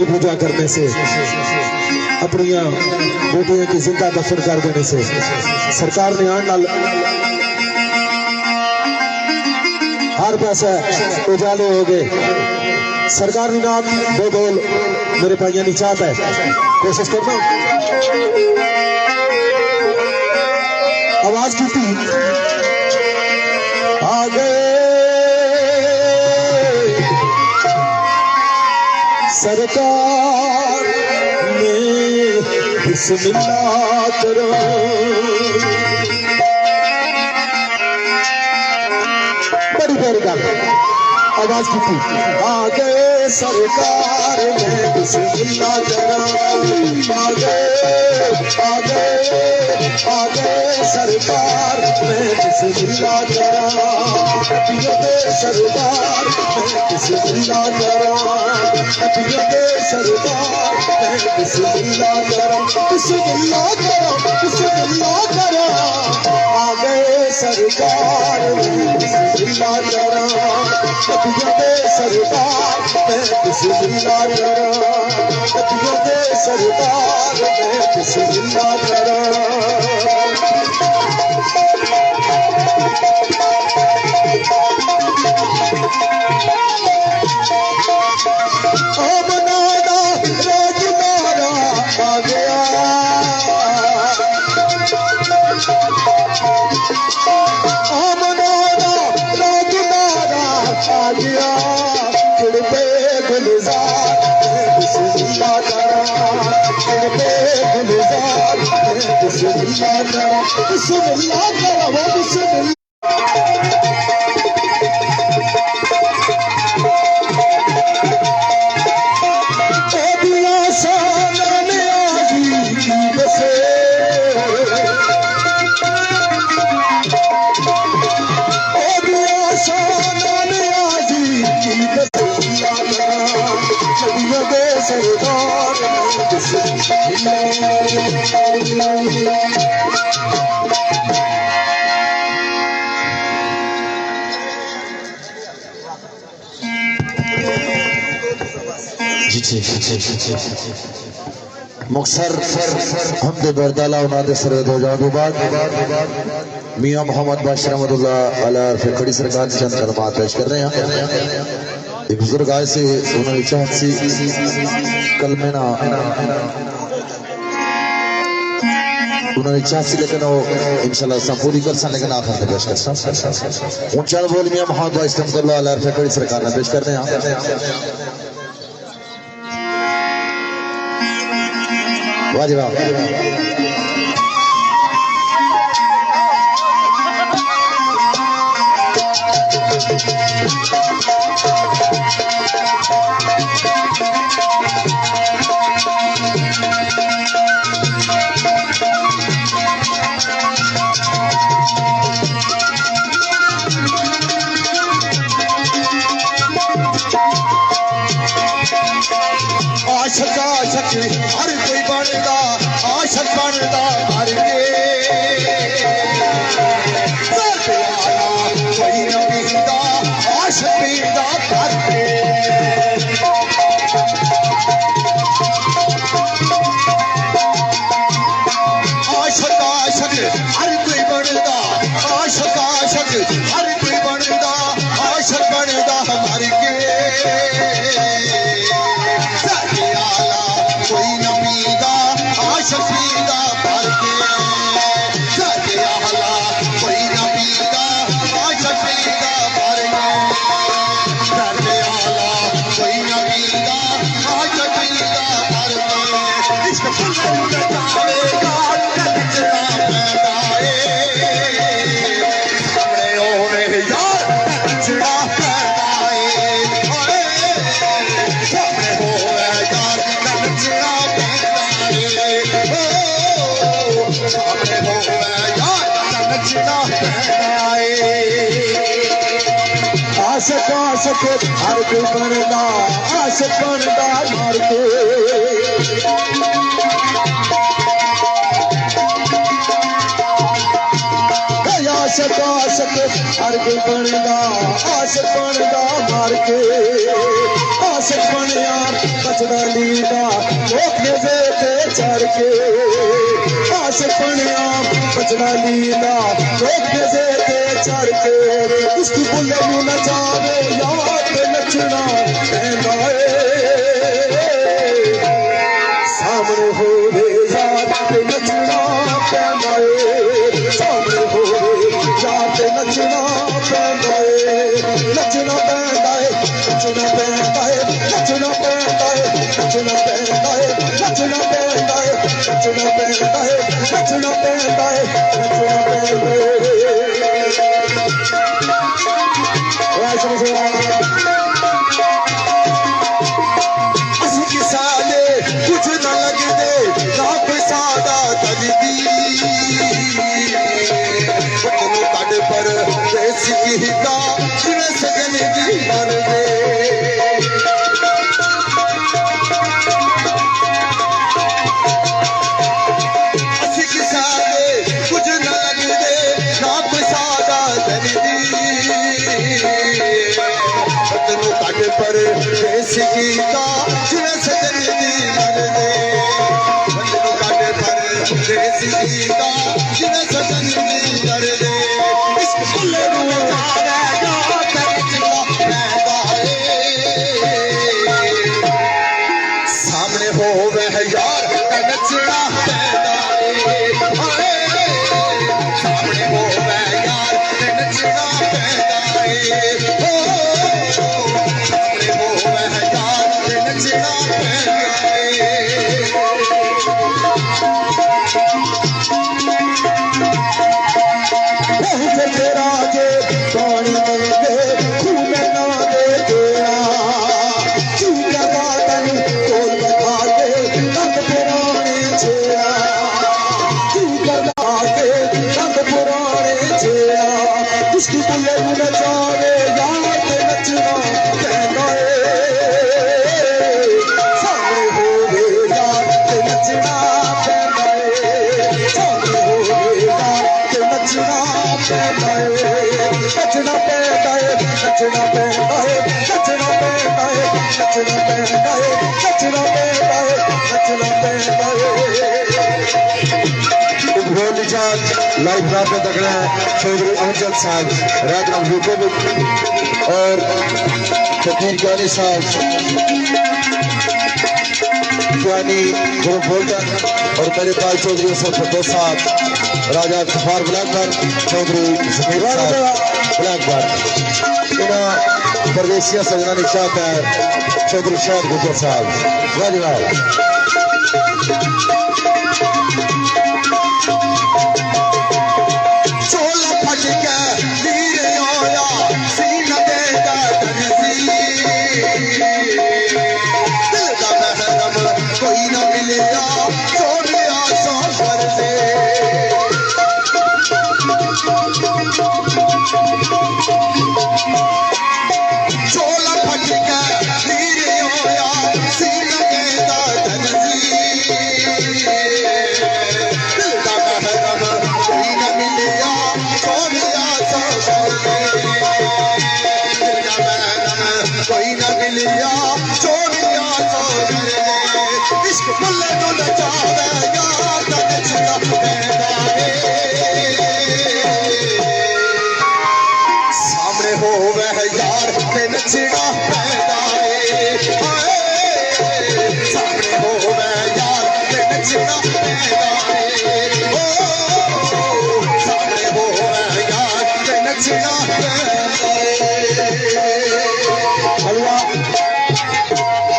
पूजा करने से, अपनी बेटियों की जिंदा दफन कर देने से सरकार ने आने हर पासा उजाले हो गए। सरकार ने नाम दो बोल मेरे भाइयों नहीं चाहता है, कोशिश करना आवाज की थी। आ गए सरकार में बिस्मिल्लाह करो, बड़ी बड़ी गल आवाज की थी। आ गए सरकार में बिस्मिल्लाह करो, आ गए आ गए आ गए सरकार में बिस्मिल्लाह करो, नबियों के सरदार में बिस्मिल्लाह करो, नबियों के सरदार में बिस्मिल्लाह करो, बिस्मिल्लाह करो, बिस्मिल्लाह करो। आ गए सरकार में बिस्मिल्लाह करो, नबियों के सरदार में बिस्मिल्लाह करो, नबियों के सरदार में बिस्मिल्लाह करो। मुक्सर हमदे बरदाला उनादे सरे दो जादू बाद मियां मोहम्मद बादशाह रहमतुल्लाह अलैह फिर खड़ी सरकार चंद कलमात पेश कर रहे हैं। एक बुजुर्ग आए से उन्होंने चाहत सी कलमे ना उन्होंने चाहत सी, लेकिन वो इंशाल्लाह सब पूरी कर सा, लेकिन आखिर में पेश कर सा ऊंचा बोल मियां मोहम्मद बादशाह रहमतुल्लाह अलैह फिर खड़ी सरकार ने पेश कर रहे हैं। वाजिब आशक आशक हर कोई बनता, आशक बनता हर कोई न पीता, आशक पीता हर आशक आशक हर कोई बनता, आशक आशक हर कोई बनता, आशक बनता हर कोई न पीदा, आशक पीदा भर के सके आला, कोई न पीदा, आशक पीदा भर के सके आला, कोई न पीदा, आशक पीदा भर के इश्क फुल जाएगा कलचरा पैदाए सामने ओरे यार कलचरा पैदाए सामने हो यार कलचरा आशक आशक हर कोई बनता, आशक बनता मार के आशक आशक हर कोई बनता, आशक बनता मार के आशिक बनया बचड़ा लीदा लोक ते चढ़ के आशिक बनया बचड़ा लीदा लोक ते चढ़ के उसकी बुल्ले नू नचावे याद नचना पैंदा सामने हो रे यार ते नचना पैंदा सामने हो रे यार ते नचना पैंदा नचना पैंदा नचना पैंदा नचना पैंदा नचना पैंदा नचना पैंदा नचना पैंदा नचना पैंदा नचना पैंदा असि किसा ने कुछ न लगदे ना पैसादा तजदी बतनो काटे पर देसी की हिता जिने सजन दी मर दे असि किसा ने कुछ न लगदे ना पैसादा तजदी बतनो काटे पर देसी की हिता जिने सजन दी मर दे बतनो काटे पर देसी की हिता जिने सजन दी मर दे इश्क बुल्ले नू नचावे याद नचना पैंदा सामने होवे यार ते नचना पैंदा सामने होवे यार ते नचना पैंदा सामने होवे यार ते नचना पैंदा तेरा जे पानी मंगे खून ना दे देना तू लगा तन तोल बता के रंग पुराने छेड़ा तू लगा के रंग पुराने छेड़ा उसकी बुल्ले नू नचावे याद नचना पैंदा सामने हो रे यार ते नचना पैंदा सामने हो रे यार ते नचना पैंदा नचना पैंदा नचना पैंदा नचना पैंदा नचना पैंदा नचना पैंदा नचना पैंदा ढोल निशान लाइव रात में तक रहे हैं चौधरी अमजद साहब राजनाम यूकोविक और फकीर ज्ञानी साहब ज्ञानी गुरु बोल्टन और मेरे ताज चौधरी फरदौस साहब राजा गफार ब्लैकबर्ड चौधरी जमीर साहब ब्लैकबर्ड इना परदेसिया सजना निशात है चौधरी शाह गुजर साहब राजलाल चोला फट के वीर आया सीना दे दर्जी दिल का महरम कोई ना मिलेगा छोड़िया सफर से चोला फट के वीर आया सीना दे दर्जी दिल का महरम कोई ना मिलेगा छोड़िया सफर से दिल का महरम कोई ना मिलेगा छोड़िया सफर से इश्क बुल्ले नू नचावे याद नचना पैंदा सामने होवे यार ते नचना पैंदा सामने होवे यार ते नचना पैंदा सामने होवे यार ते नचना पैंदा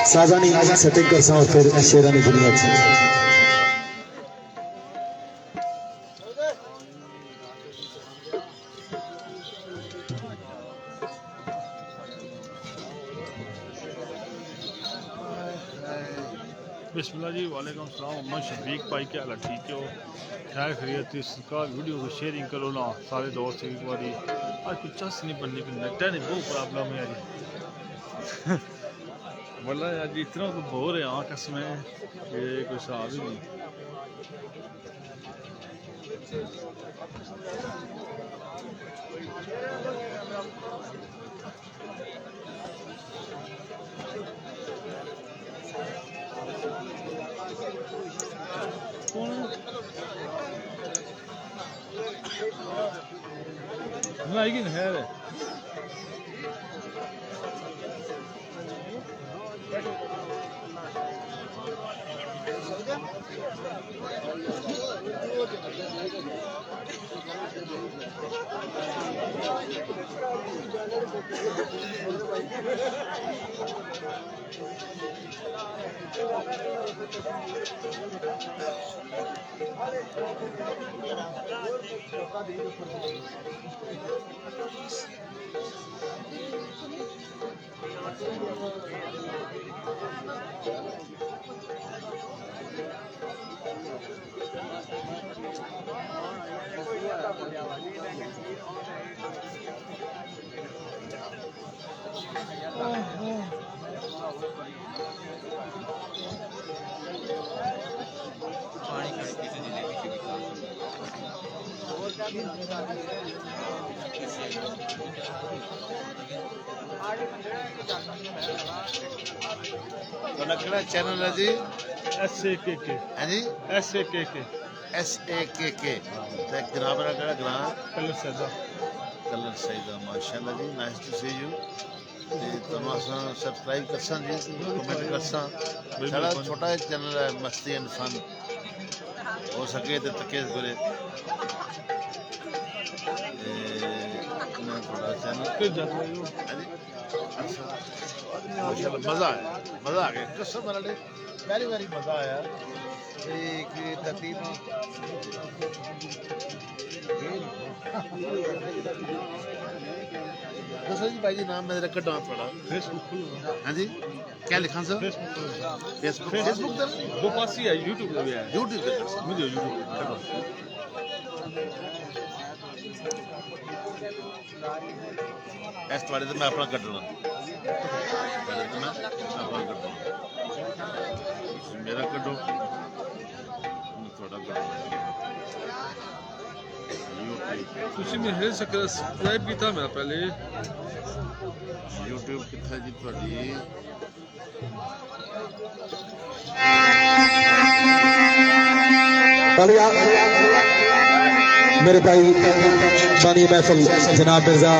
साजानी सेटिंग कर और फिर शेरानी दुनिया से बिस्मिल्लाह जी वालेकुम सलाम। मोहम्मद शफीक भाई क्या हाल है? ठीक हो? खैर खैरियत? इसका वीडियो को शेयरिंग करो ना सारे दोस्त एक बारी। आज कुछ चस नहीं बनने की नेट नहीं बहुत प्रॉब्लम है आज बोला आज इतना तो बोर है यहाँ कसम है ये कोई हिसाब ही नहीं। ना आएगी ना है चैनल है जी SAKK है जी SAKK SAKK जनाब का ग्रां कलर सदा कलर सईदा माशाल्लाह जी नाइस टू सी यू तमाशा सब्सक्राइब करसा जी कमेंट करसा सारा छोटा चैनल है मस्ती एंड फन हो सके तो तके करे मैं थोड़ा चैनल फिर जाता है माशाल्लाह मजा आ गया कसम वाले वेरी वेरी मजा आया एक तरतीब दसो जी भाई जी नाम मेरा कटा पड़ा फेसबुक खुलो हाँ जी क्या लिखा सर फेसबुक पर दो पास ही है YouTube पे भी है यूट्यूब पे मुझे YouTube इस बारे में मैं अपना कटना मेरा कटो थोड़ा कटो ਤੁਸੀਂ ਮੇਰੇ ਸਬਸਕ੍ਰਾਈਬ ਕੀਤਾ ਮੈਂ ਪਹਿਲੇ YouTube ਕਿੱਥੇ ਜੀ ਤੁਹਾਡੀ मेरे भाई बानी महफिल जनाब मिर्जा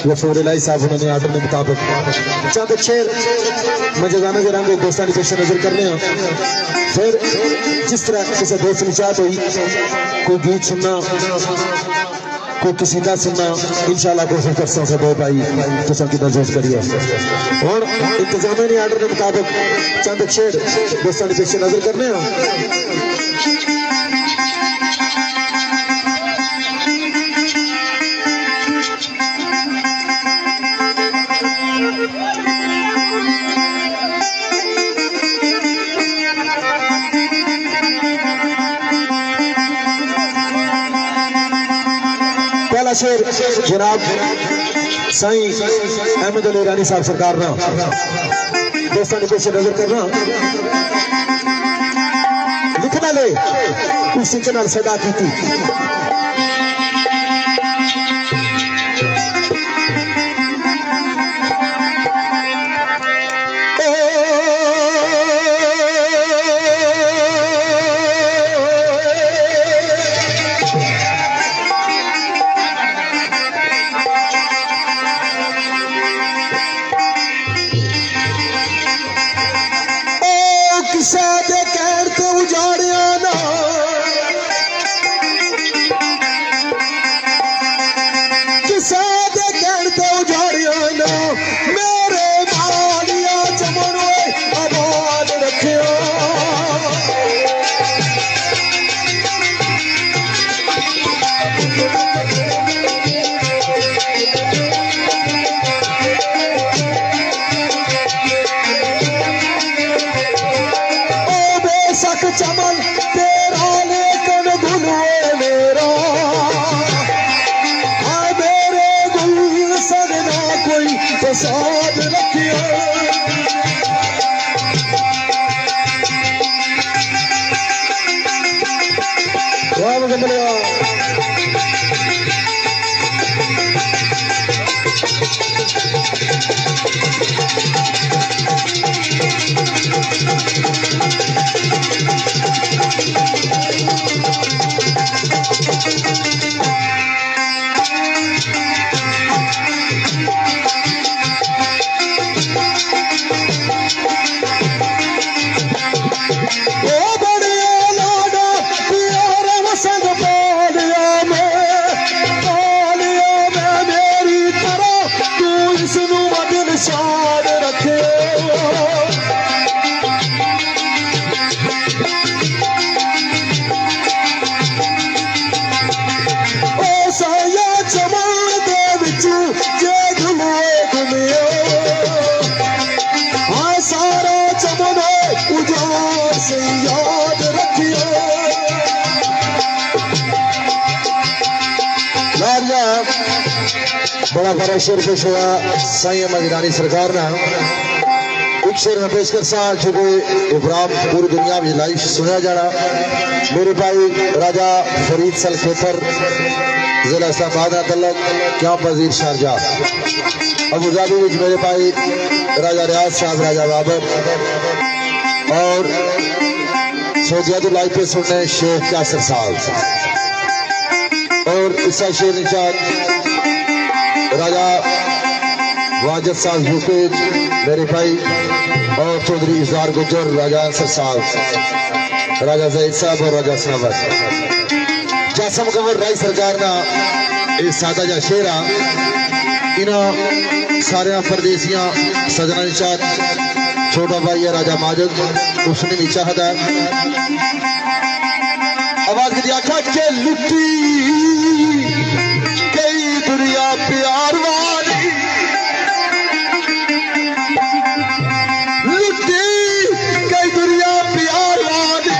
गफूर इलाही साहब उन्होंने आर्डर के मुताबिक चंद शेर मजेदाना के रंग दोस्तानी पेश नजर करने हैं फिर जिस तरह किसी दोस्त की चाहत हुई कोई गीत सुनना कोई कसीदा सुनना इंशाल्लाह कोशिश कर सकते दो भाई तो सबकी महसूस करिए और इंतजामिया ने आर्डर के मुताबिक चंद शेर दोस्तानी पेश नजर करने हैं शेर जनाब साईं अहमद अली रानी साहब सरकार ना दोस्तों ने पेश नजर करना लिखना ले उसी के नाल सदा की थी चमन तेरा लेकिन गुलवे मेरा मेरे गुल सजना कोई फसाद रखिया बड़ा बड़ा शेर पेश हुआ साईं अहमद ईरानी सरकार ना एक शेर में पेश कर सा जो इब्राहिम पूरी दुनिया में लाइव सुना जाना मेरे भाई राजा फरीद सलखेतर जिला इस्लामाबाद तलक क्या वजीर शारजाह अबू धाबी में मेरे भाई राजा रियाज साहब राजा बाबर और सऊदिया तो लाइव पे सुनने शेख यासर साहब और इसका शेर निशान राजा वाजिद साहब यूके मेरे भाई और चौधरी इजहार गुजर राजा अंसर साहब राजा जहीद साहब और राजा सनावर जासम कंवर राय सरकार ना ये सादा जा शेरा इन्हों सारे परदेसियां सजना निशान छोटा भाई है राजा माजिद उसने भी चाहता आवाज की आखा के लुटी कई दुनिया प्यार वाली लुटी कई दुनिया प्यार वाली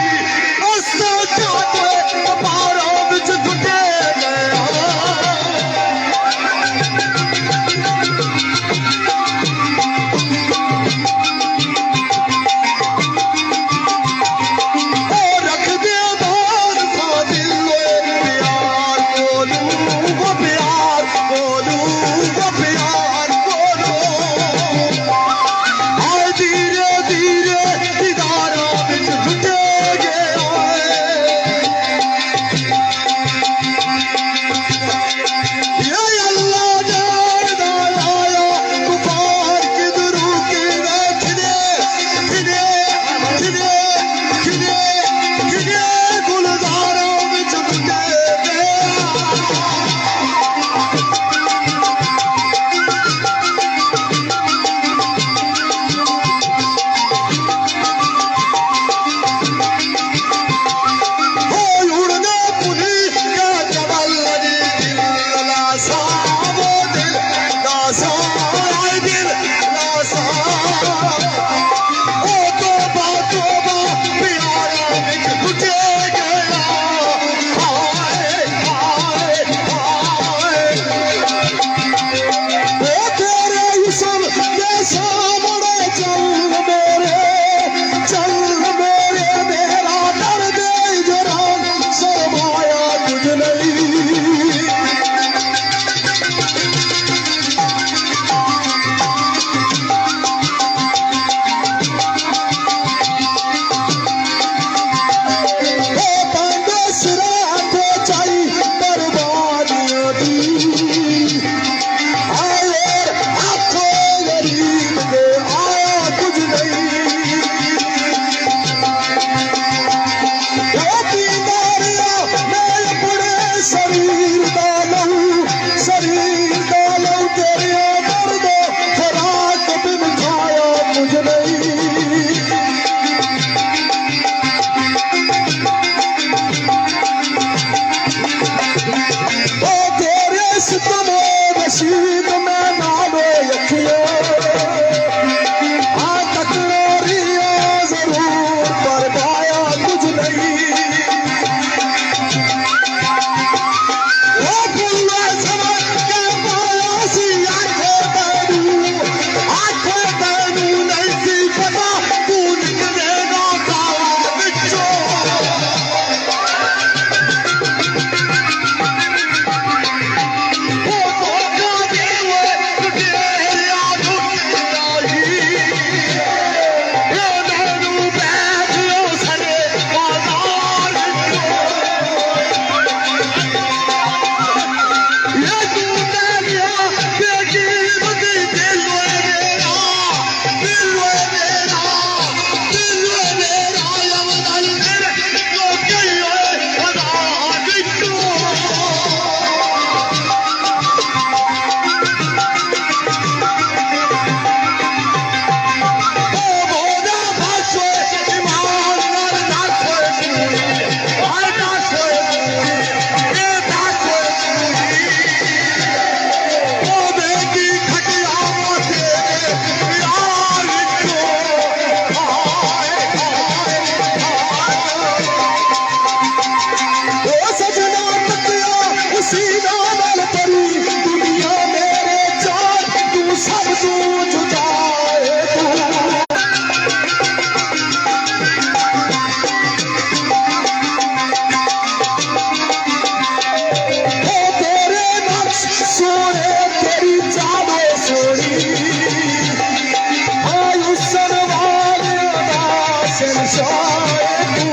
शहंशाह तू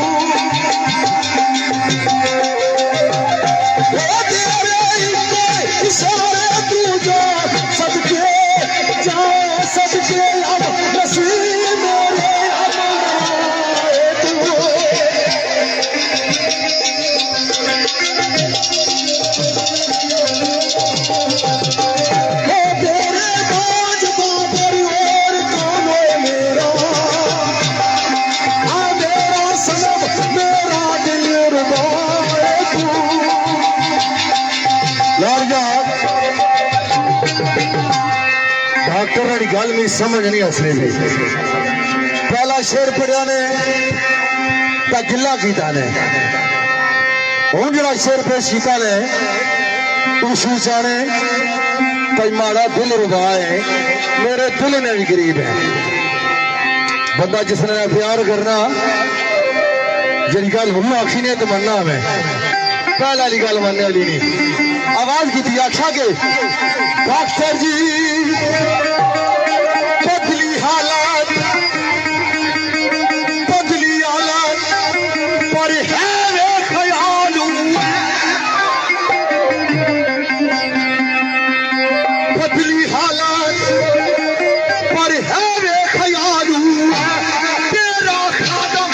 ओ तेरे इशारे तू जो सदके जाए सदके अब नसीब मेरे अमाए तू डॉक्टर गल मेरी समझ नहीं हसने दी पहला शेर पढ़िया ने तो गिला किया ने हूँ जरा शेर पेश किया ने तू जाने भाई माड़ा दिल रुबा है मेरे दिल ने भी गरीब है बंदा जिसने प्यार करना जी गल हूँ आखी ने तो मनना मैं पहला वाली गल मनने वाली नहीं आवाज की थी आख्या के डॉक्टर जी बदली हालात पर है वे ख्याल बदली हालात पर है वे ख्याल तेरा खादम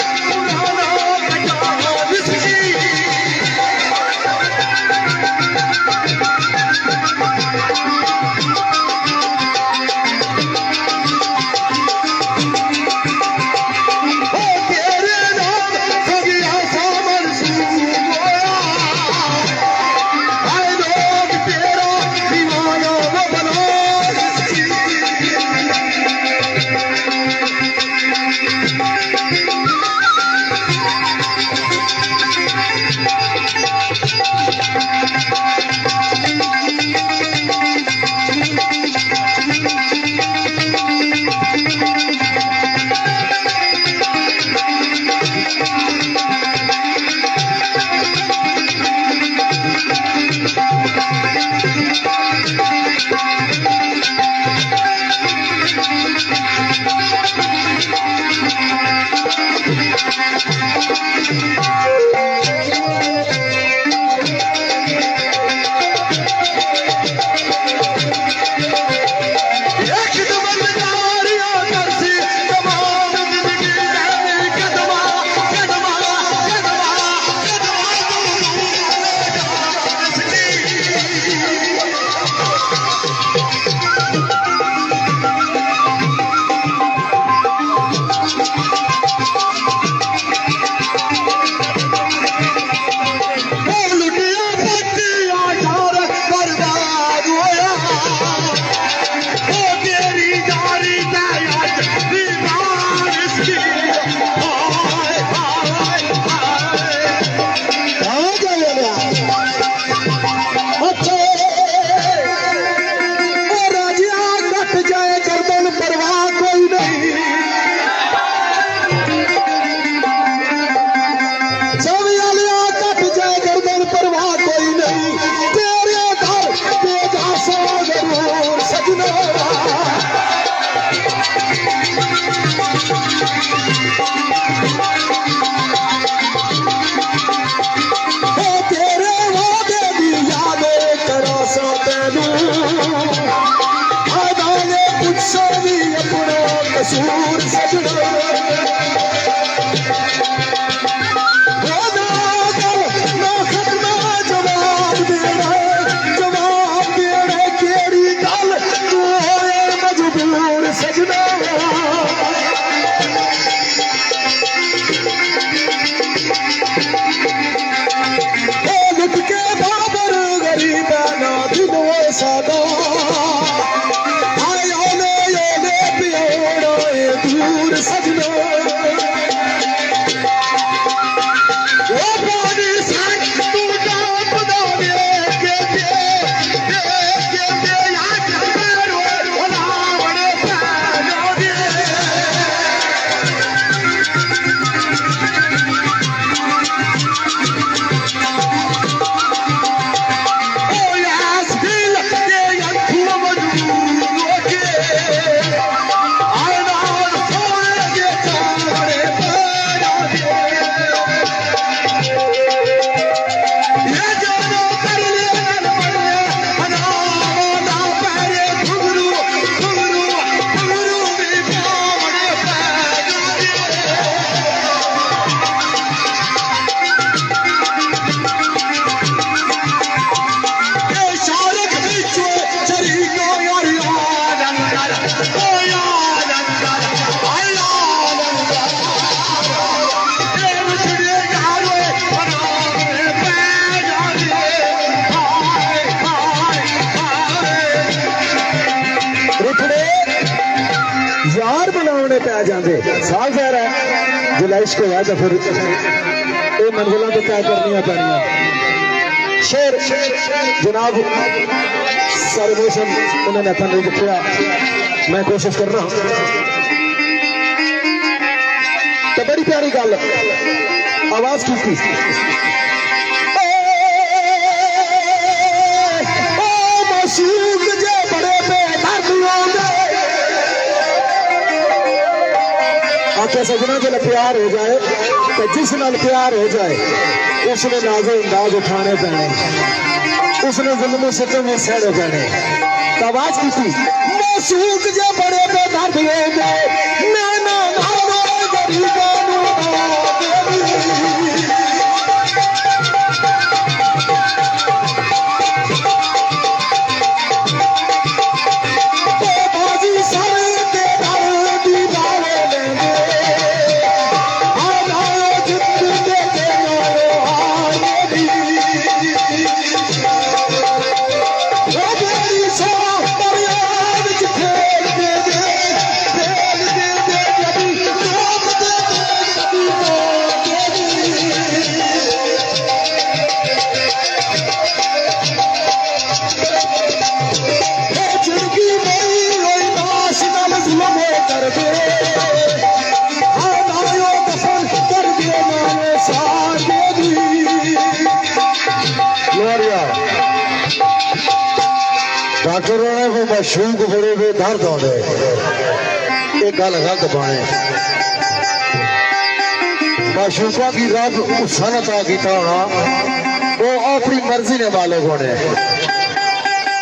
आ जाते साफ ज़ाहिर है जो इश्क होया तो फिर ये मंजिलों तो तय करनिया पैनिया शेर जनाब सारे मौसम उन्होंने हथा नहीं दिखा मैं कोशिश कर रहा हूं तो बड़ी प्यारी गल आवाज की आख्या सजना जो प्यार हो जाए तो जिस नाल प्यार हो जाए उसने नाजो अंदाज उठाने पैने उसने जुल्म सितम में सहने पैने तो आवाज की थी मासूक जो बड़े बेदर्द हो गए नैना नालो गरीबों डॉक्टरों ने वो मशूक बड़े बेदर्द होने ये गल गलत बने मशूका की रब सनत किया होना वो अपनी मर्जी ने मालिक होने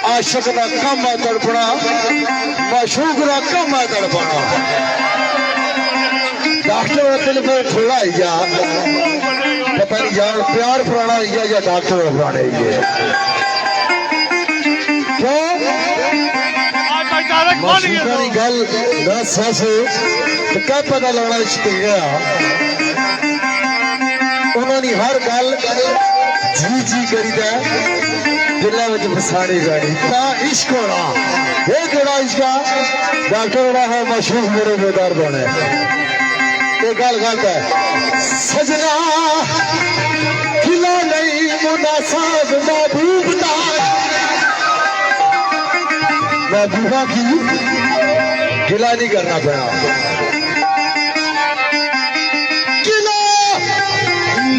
आशिक का कम है तड़पना मशूक का कम है तड़पना डॉक्टर दिल पे थोड़ा ही जा पता नहीं जान प्यार पुराना ही या डॉक्टर पुराने ही गल दस तो क्या पता लगना इश्क गया उन्होंने हर गल जी जी करी दिलों में फसानी जानी इश्क होना ये केड़ा इश्क डॉक्टर होना है मशहूर मेरे बेदार बने ये गल गलत है सजना खिला नहीं मुनासाब महबूब महबूबा की गिला नहीं करना पड़ा गिला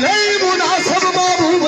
नहीं मुनासिब महबूब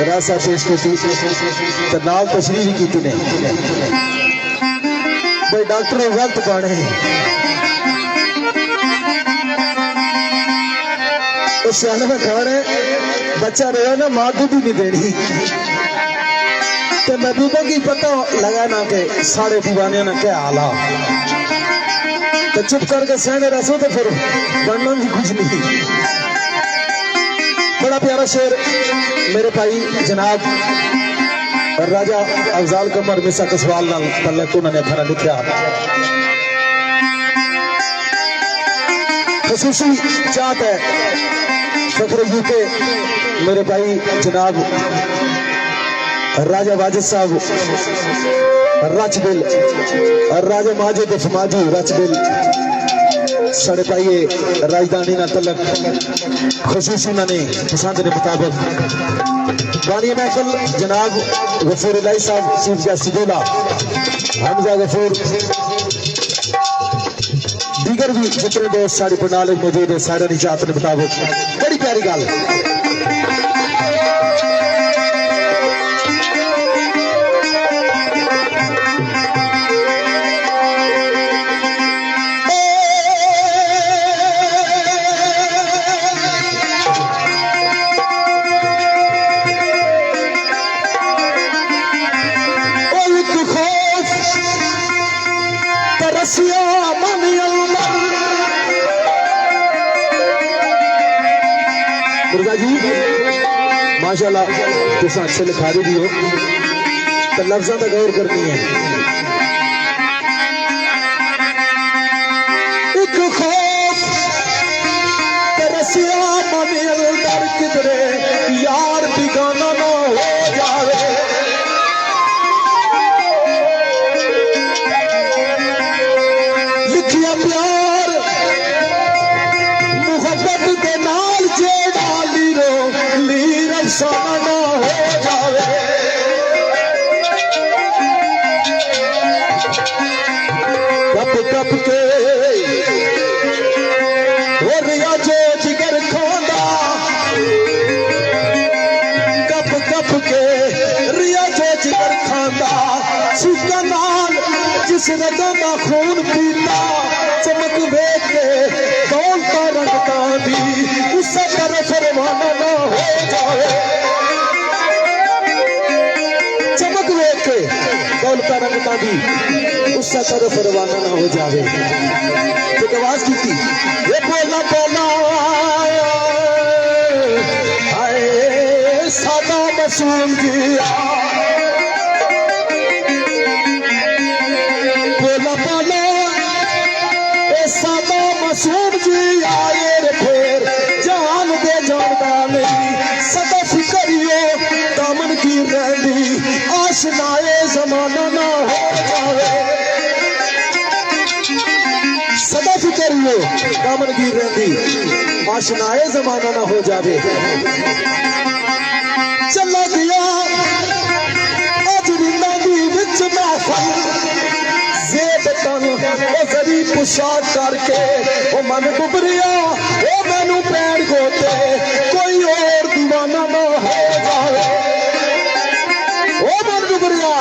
रासा पेश की तो नाल तशरीह भी की ने भाई डॉक्टर ने गलत पाने सियाने में खाने बच्चा रहा ना माँ दूध नहीं देनी तो महबूबा की पता लगा ना कि साढ़े दीवाने ना क्या हाल तो चुप करके सहने रसो तो फिर बनना भी कुछ नहीं बड़ा प्यारा शेर मेरे भाई जनाब राजा अफजाल कमर मिसा कसवाल तलक उन्होंने थाना लिखा खसूसी चाहत है फखर यूके मेरे भाई जनाब राजा वाजिद साहब रचबिल और राजा माजिद समाजी रचबिल साढ़े पाइए राजधानी ना तलक खसूसी ने पसंद के मुताबिक गानी महफिल जनाब गफूर इलाही साहब चीफ गेस्ट दूल्हा हमजा गफूर दीगर भी जितने दोस्त साड़ी पंडाल मौजूद है सारे निजात के मुताबिक बड़ी प्यारी गल मुर्गा जी माशाल्लाह तुम अच्छे लिखारी भी हो तो लफ्जा का गौर करनी है एक खौफ तरसिया मन अंदर किधरे यार बिगाना ना हो जावे लिखिया प्यार मोहब्बत के नाल जेड़ा लीर अफसाना ना हो जावे कप कप के हो रिया जो जिगर खोंदा कप कप के रिया जो जिगर खांदा सुका नाल जिस रगा दा खून पीता चमक वेख के दौलता रंगता दी उसे तरफ रवाना ना हो जाए चमक वेख के दौलता रंगता दी उसे तरफ रवाना ना हो जाए तो आवाज की थी ये बोला बोला आए सादा मासूम जिया बोला बोला सादा मासूम जी आए रे फिर जान दे जानदा नहीं सदा फिक्रियो दामन की रहंदी आशनाए जमाना ना हो जावे सदा फिक्रियो दामन की रहंदी आशनाए जमाना ना हो जावे चला गया अज रिंदा दी विच महफल जरी पुशाक करके वो मन डुबरिया वो मैनू पैर गोते कोई और दीवाना ना हो जाए वो मन डुबरिया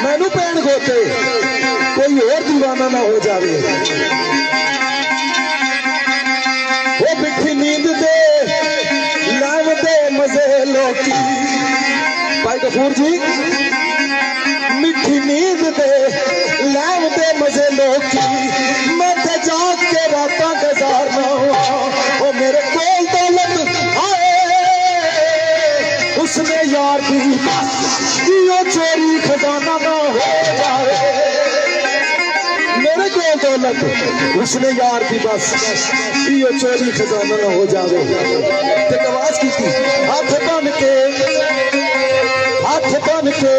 मैनू पैर गोते कोई और दीवाना ना हो जाए वो मिठी नींद दे लैव दे मजे लोकी भाई गफूर जी मिठी नींद दे लैव दे मजे लोकी मैं ते जाग के रात गुजारना ओ मेरे कोल दौलत आए उसने यार दी चोरी खजाना ना हो जाए मेरे कोल दौलत उसने यार दी बस यो चोरी खजाना ना हो जाए ते आवाज की थी हाथ बन के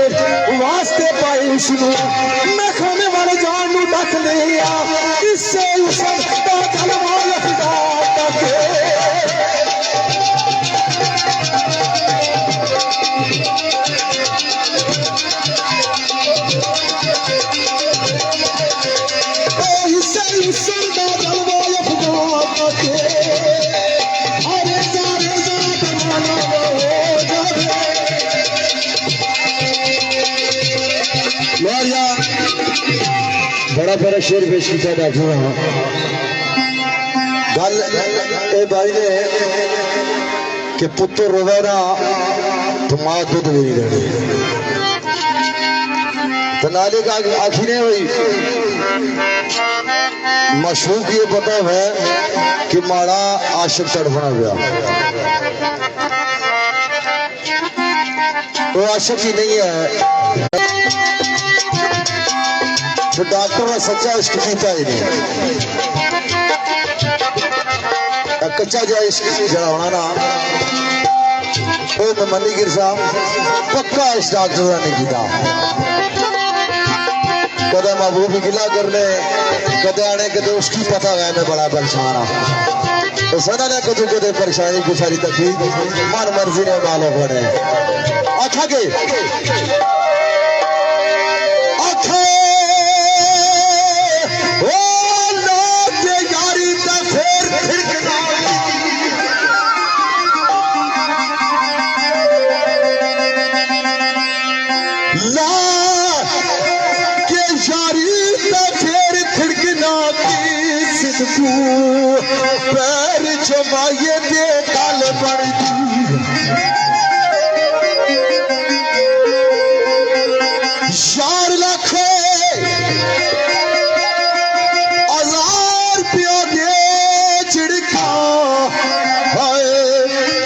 वास्ते पाए उसने मैं खाने वाले जान नू डक लिया इससे उसका जलवा लफड़ा तक इससे उसका जलवा लफड़ा तक अरे जा तमाना हो जावे बड़ा बड़ा शेर पेश किया बैठे हाँ गल ए भाई ने कि पुत्र रोवे ना तो मां दूध भी नहीं देनी तो नाले का आखिर ने हुई मशहूर ये पता है कि माड़ा आशिक तड़फना गया तो आशिक ही नहीं है तो डॉक्टर ने सच्चा इश्क कीता ही नहीं कच्चा जा इश्क जरा होना ना तो मैं मनी गिर साहब पक्का इस डॉक्टर ने नहीं कीता कदे महबूब गिला कर ले कदे आने कदे उसकी पता है मैं बड़ा परेशान हाँ तो सदा ने कदू कदे परेशानी गुजारी तकलीफ मन मर्जी ने मालो पड़े अच्छा के अच्छा ओ लोग यारी ता फेर खिड़कना पैर जमाए दे गल बनती यार लाख 1000 रुपया दे झिड़का हाय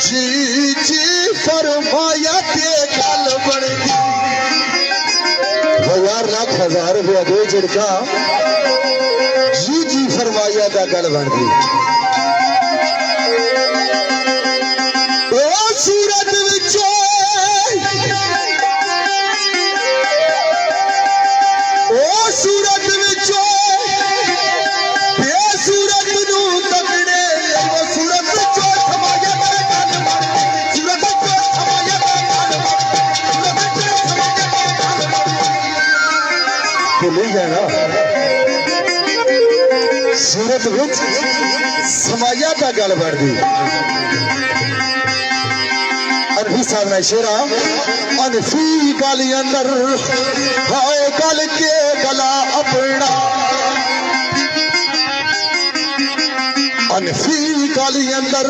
जी जी फरमाया दे गल बनती यार लाख 1000 रुपया दे झिड़का जी जी फरमाया दा गल बन गई सूरत विचो ओ सूरत विचो बेसूरत नू तकड़े वो सूरत विचो फरमाया दा गल बन गई सूरत विचो फरमाया दा गल बन गई सूरत विचो फरमाया दा गल बन गई तो ले जाना सूरत विच समाया दा गल बढ़ गई अरबी साहब ने शेरा अनफी गली अंदर हाय गल के गला अपना अनफी गली अंदर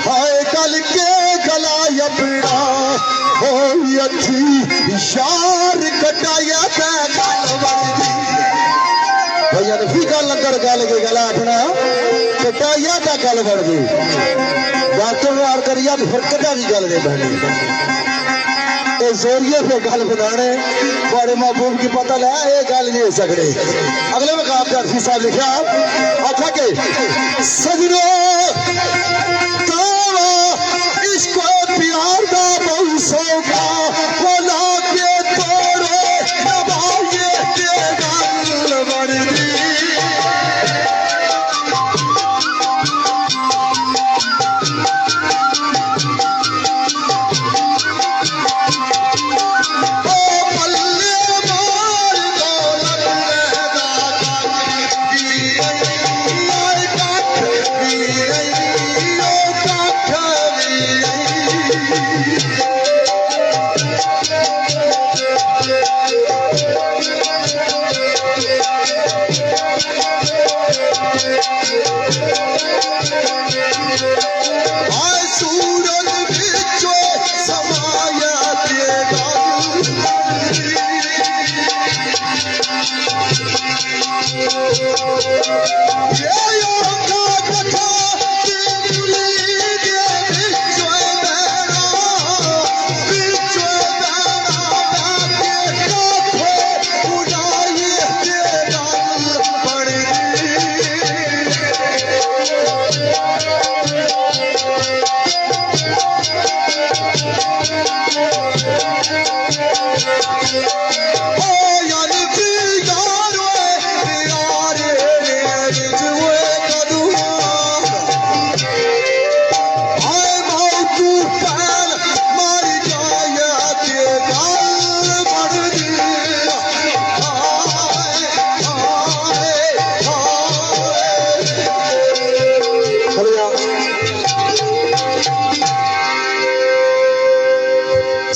हाय गल के गला अपना हो अच्छी यार कटाया दा गल बढ़ गई भैया ने भी गल अंदर गल के गला अपना कटाइया का गल बढ़ गई डॉक्टर वार करिया फिर कदा भी गल नहीं बढ़नी जोरिए पे गल बनाने बड़े महबूब की पता लै ये गल नहीं हो सकते अगले मकाम पर अरफी साहब लिखा आखा के सजनो इश्क प्यार दा बहु सौखा बोला के तोड़े नभाए के गल बढ़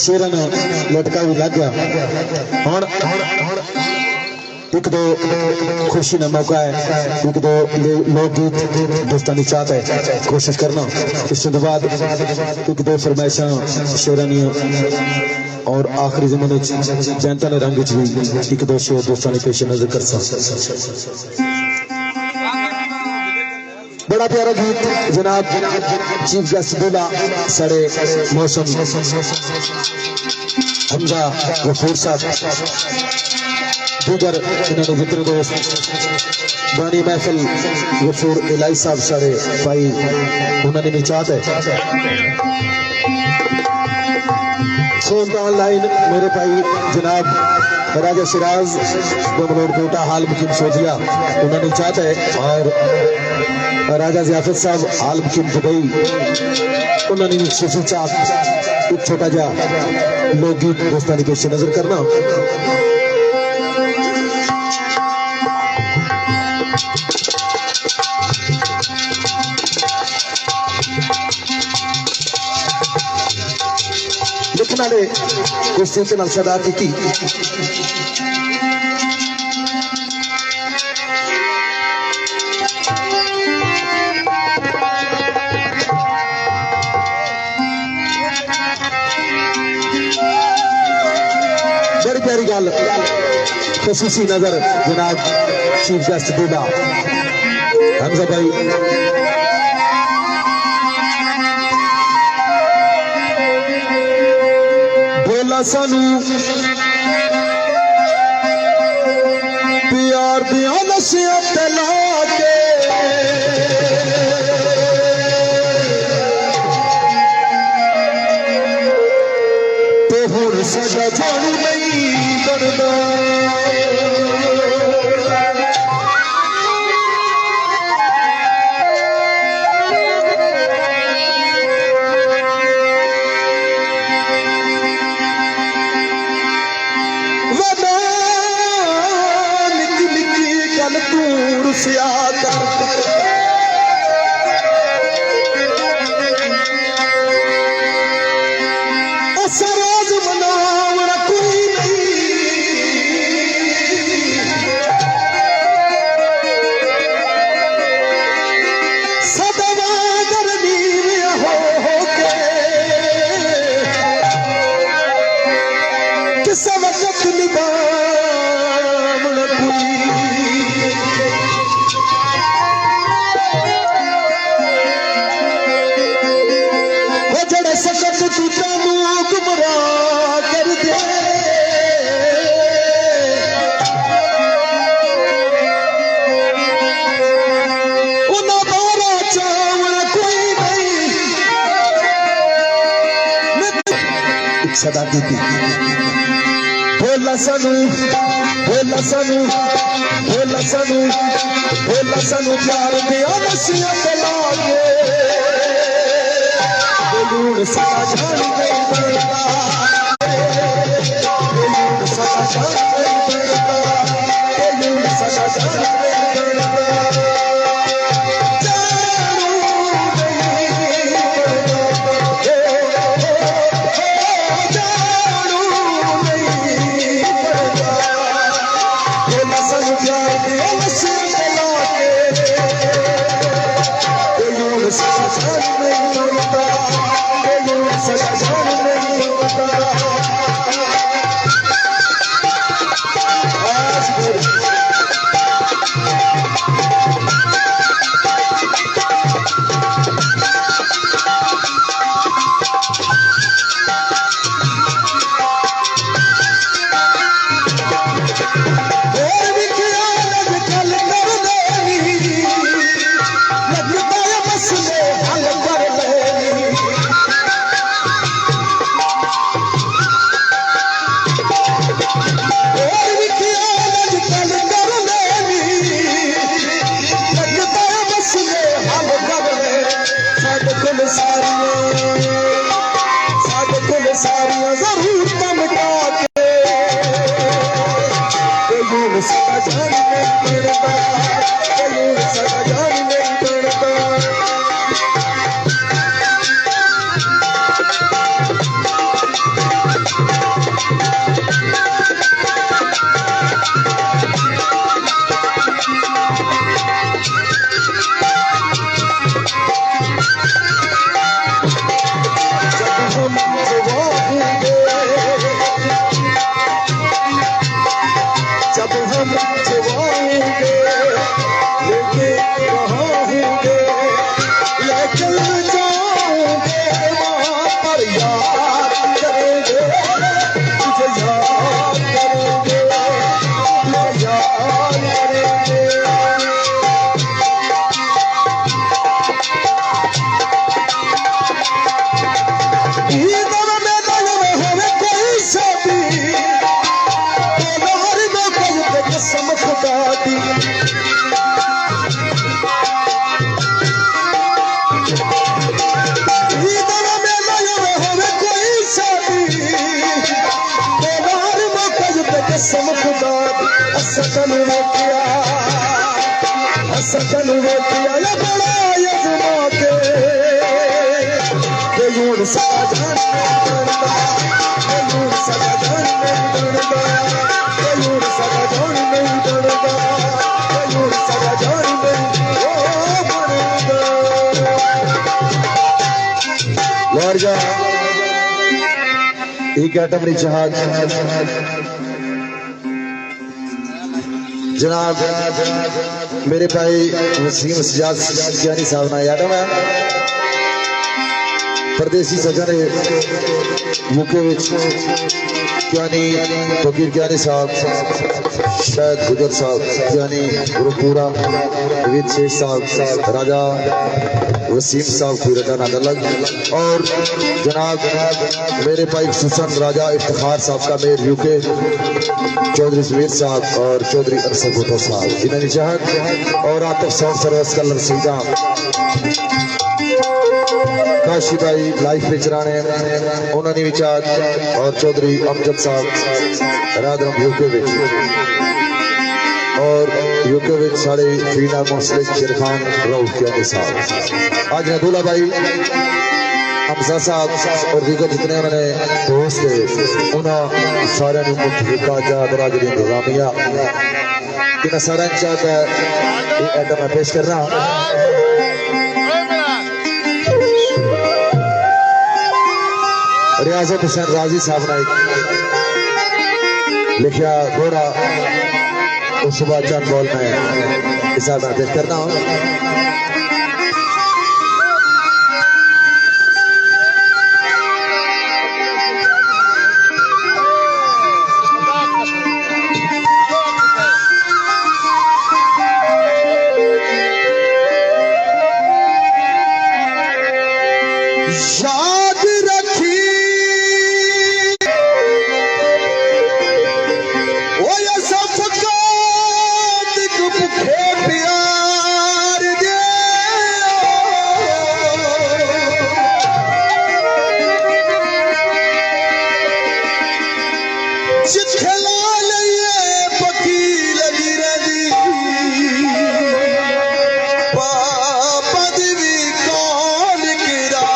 शेर लटका भी लग गया हुण एक दो खुशी का मौका है एक दो लोकगीत दोस्तों की चाहत है कोशिश करना इस बाद एक दो फरमाइशा शेरानी और आखिरी जमाने जनता ने रंग भी एक दो शेर दोस्तों ने पेश नजर कर सकते बड़ा प्यारा गीत जनाब चीफ गेस्ट दूल्हा साढ़े मौसम हमजा गफूर साहब दीगर इन्होंने जितने दोस्त बानी महफिल गफूर इलाई साहब साढ़े भाई उन्होंने भी चाहत है सुल्तान लाइन मेरे भाई जनाब राजा सिराज बंगलोर कोटा हाल मुकीम सोजिया उन्होंने चाहता है, और राजा जियाफत साहब हाल मुकीम दुबई उन्होंने सोचा चाह एक छोटा जा लोकगीत दोस्तानी पेश नजर करना। लिखना ले कुश्ती के नाल सदा की बड़ी प्यारी गल खसूसी नजर जनाब चीफ गेस्ट दूल्हा हमजा भाई बोला सानू प्यार दिया नशिया तला के तो हुण साडा जाणू नहीं बनदा सदा की बोला सानू बोला सानू बोला सानू बोला सानू प्यार दिया नशिया तला के बोलूं सदा जान नहीं पड़ता बोलूं सदा जान नहीं पड़ता बोलूं सदा जान नहीं पड़ता ये सकन वेखिया या बड़ा यजमा के यूं साजन यूं साजन यूं साजन नहीं डरदा यूं साजन नहीं ओ मरदा लौट जा एक एटम जहाज जनाब मेरे भाई वसीम सजाद ज्ञानी साहब ना याद है परदेसी सजन यूके ज्ञानी फकीर ज्ञानी साहब शायद गुजर साहब ज्ञानी गुरुपुरा विद शेख साहब राजा वसीम साहब की रटन अलग और जनाब मेरे भाई सुसन राजा इफ्तिखार साहब का मेयर यूके चौधरी जमीर साहब और चौधरी अरसद भुट्टो साहब इन्होंने चाहत और आतिफ साहब सर्वस कलर सीधा काशी भाई लाइफ में चलाने उन्होंने भी चाहत और चौधरी अमजद साहब राधरम यूके और यूके में सारे फीना मोहसिन शेर खान राउत के साहब आज नदुल्ला भाई हमजा साहब और दीगर जितने उन्होंने दोस्त थे उन्होंने सारे मुतफिका जा बरादरी इंतजामिया इन सारा चाहता है ये आइटम मैं पेश कर रहा हूँ रियाजत हुसैन राजी साहब ने लिखा घोड़ा उस सुबह चंद बॉल में इस मैं पेश करना हूँ याद रखी ओ या सफकात को भूखे प्यार दे जिथे ला लइए वकील दी रदी पापदी कौन किरा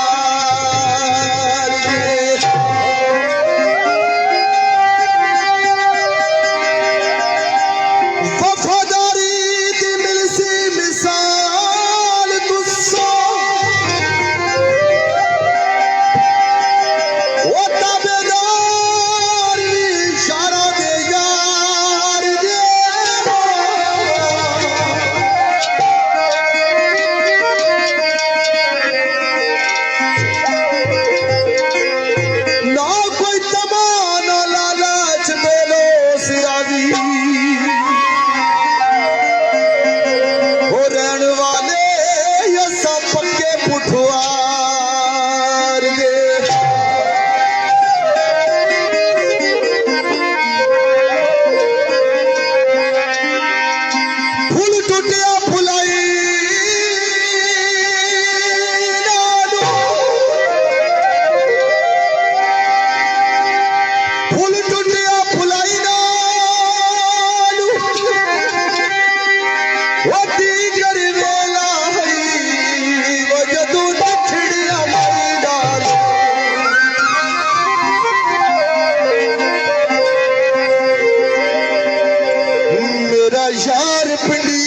यार पिंडी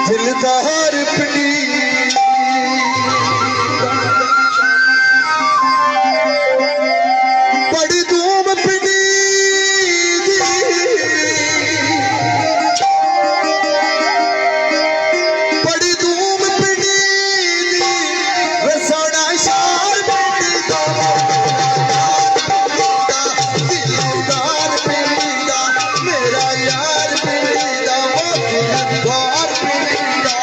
दिलदार पिंडी बड़ी धूम पिंडी बड़ी धूम पिंडी वसाड़ा शार मेरा यार पिंडी दा वो दिलदार पिंडी दा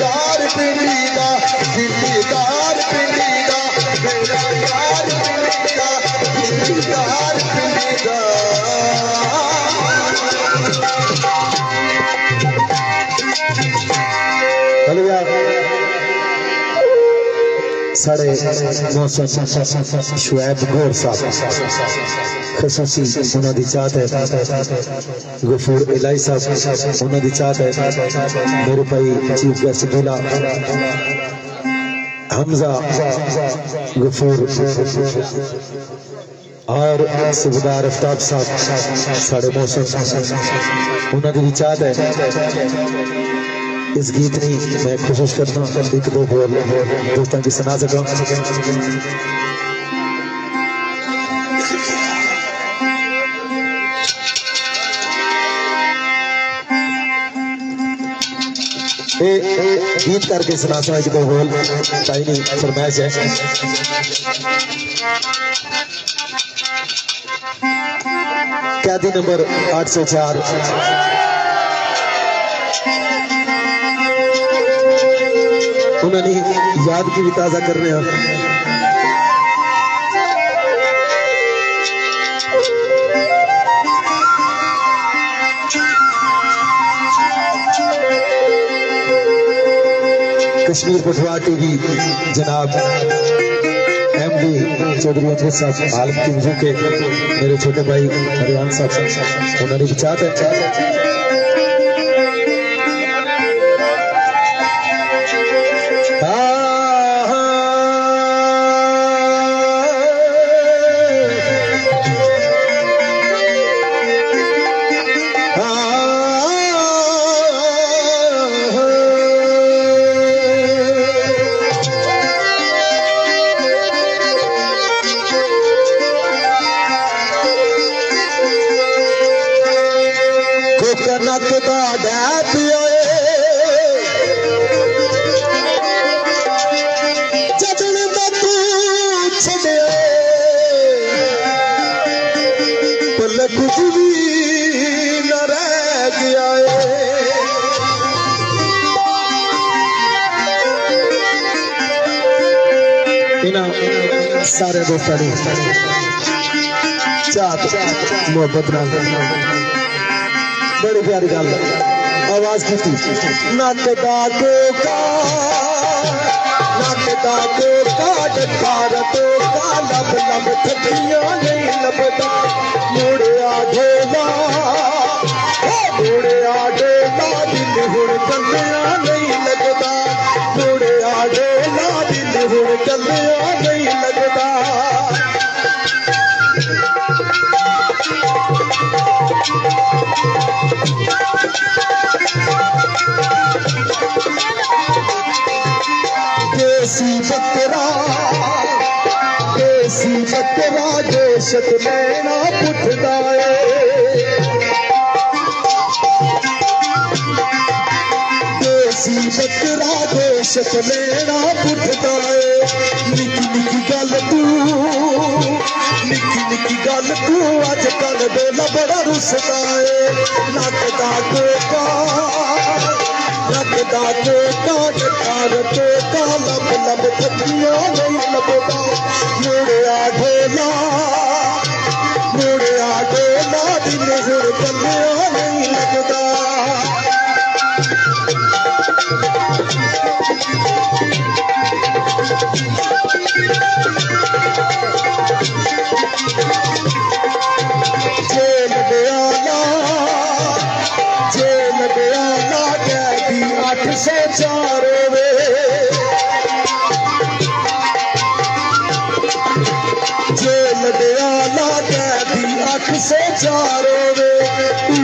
यार पिंडी दा जिम्मेदार पिंडी दा मेरा यार पिंडी दा जिम्मेदार पिंडी दा चलो यार साढ़े मौसम शुएब गौर साहब खसूसी उन्होंने चाहत है गफूर इलाही साहब उन्होंने चाहत है मेरे भाई चीफ गेस्ट दूल्हा हमजा गफूर और सुबेदार आफ्ताब साहब साढ़े मौसम उन्होंने चाहत है इस गीत ने मैं कोशिश करता हूँ एक दो बोल दोस्तों की सुना सकूं। गीत करके सुना एक दो बोल टाइनी फरमाइश है। कैदी नंबर 804 उन्होंने याद की भी ताजा कर रहे हैं। कश्मीर पटवा टीवी जनाब MD चौधरी अजमेर साहब आलम की वजह के मेरे छोटे भाई हरियाणा साहब उन्होंने भी चाहते हैं कुछ भी न रह गया सारे दोस्तों ने चाहत मोहब्बत बड़ी प्यारी गल आवाज की नक दादो का लब लब थकिया नहीं लभदा मुड़े ढोला दिल हुण कलिया नहीं लगदा मुड़े ढोला दिल हुण कलिया नहीं लगदा देसी बकरा देशत लेना पुछदा देसी बकरा देशत लेना पुछदा निकी निकी गल तू अज कल बेला बड़ा रुसदा लगदा कोका कार तोका लब लब थकिया नहीं लभदा मुड़े ढोला दिल हुण कलिया नहीं लगदा जेल दयाला कैदी 804 वे जेल दयाला कैदी 804 वे तू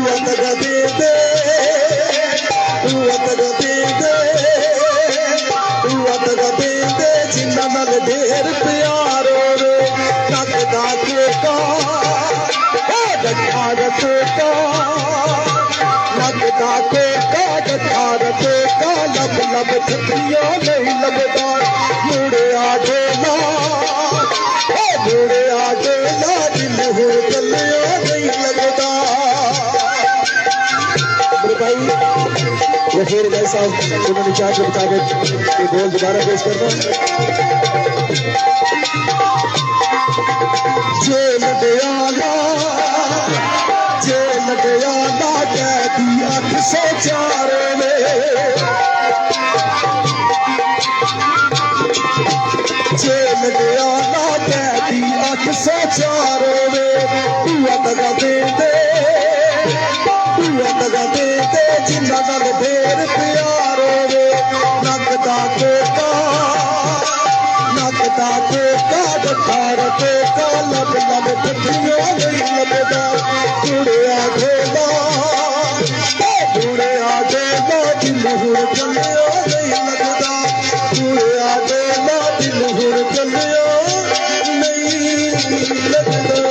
अतग दे जिन्ना नल ढेर प्यार वे लगदा कोका लब लब थकिया नहीं लगदा मुड़े ढोला दिल हुण कलिया नहीं लगदा भाई साहब उन्होंने चार्ज के मुताबिक ये बोल दोबारा पेश कर दो। जेल दयाला कैदी 804 में जेल दयाला कैदी 804 में बुआ दगा दे जिन्ना नाल ढेर प्यार होवे नगदा कोका डठार कोका लब ठठियों नहीं लभदा जुड़िया ढोला दिल हुर चलिया नहीं लगदा जुड़िया ढोला दिल हुर चलिया नहीं लगदा।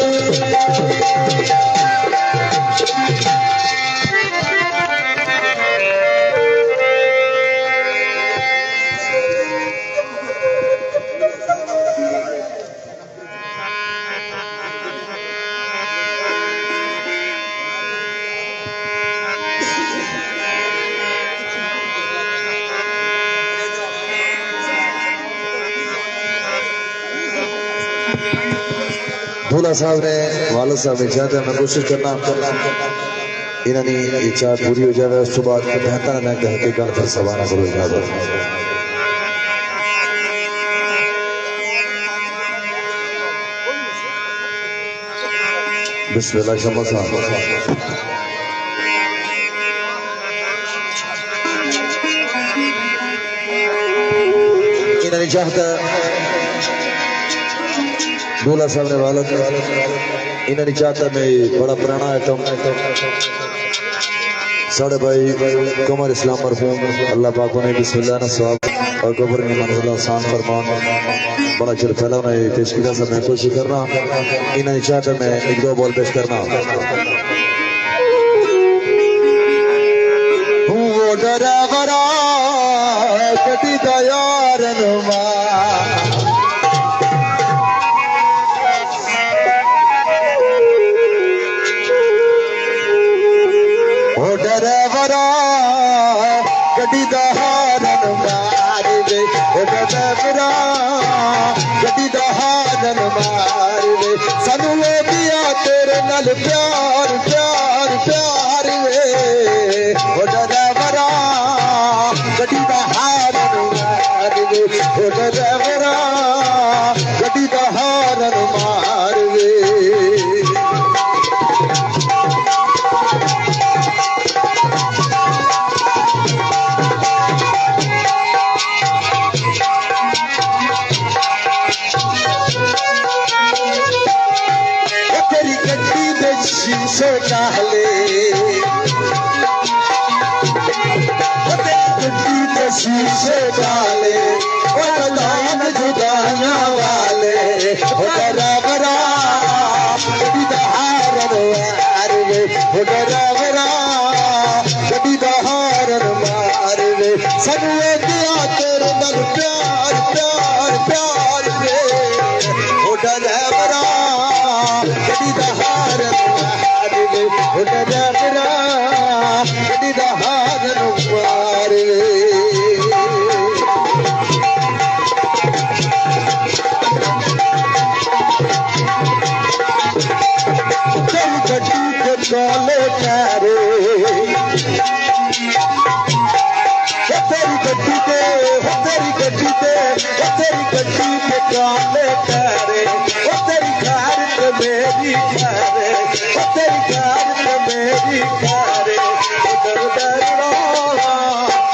भोला साहब ने वाला साहब ने चाहता मैं कोशिश करना इन्होंने ये चाह पूरी हो जाए उस बाद बेहतर न कह के फिर सवाना करो इजाजत। बिस्मिल्लाह शम्मा साहब इन्होंने चाहता दूल्हा साहब ने वाला इन्हें नहीं चाहता मैं बड़ा पुराना आइटम साढ़े भाई कमर इस्लाम मरहूम अल्लाह पाक ने बिस्मिल्लाह ना सवाब और कब्र में मंजिल आसान फरमान बड़ा चिर पहला उन्हें पेश किया सब मैं कोशिश करना इन्हें नहीं चाहता मैं एक दो बॉल पेश करना। वो डरावरा कटी दयार नुमा गड्डी दा हारन मार दे डरावरा गड्डी दा हारन मार दे सानू वो दिया तेरे नाल प्यार प्यार प्यार वे डरावरा गड्डी दा हारन मार दे डरावरा गड्डी दा हारन मार वे। शीशे डाले शीशे डाले जुदाइया वाले डरावरा गड्डी दा हारन मार वे डरावरा गड्डी दा हारन मार वे सानू दिया तेरे नाल प्यार प्यार प्यार वे डरावरा गड्डी दा हारन मार वे डरावरा गड्डी दा हारन मार वे। काले प्यारे तेरी गड्डी पे तेरी गड्डी पे तेरी गड्डी पे काले प्यारे तेरी कार पे मेरी कारे तेरी कार पे मेरी कारे डर डरवा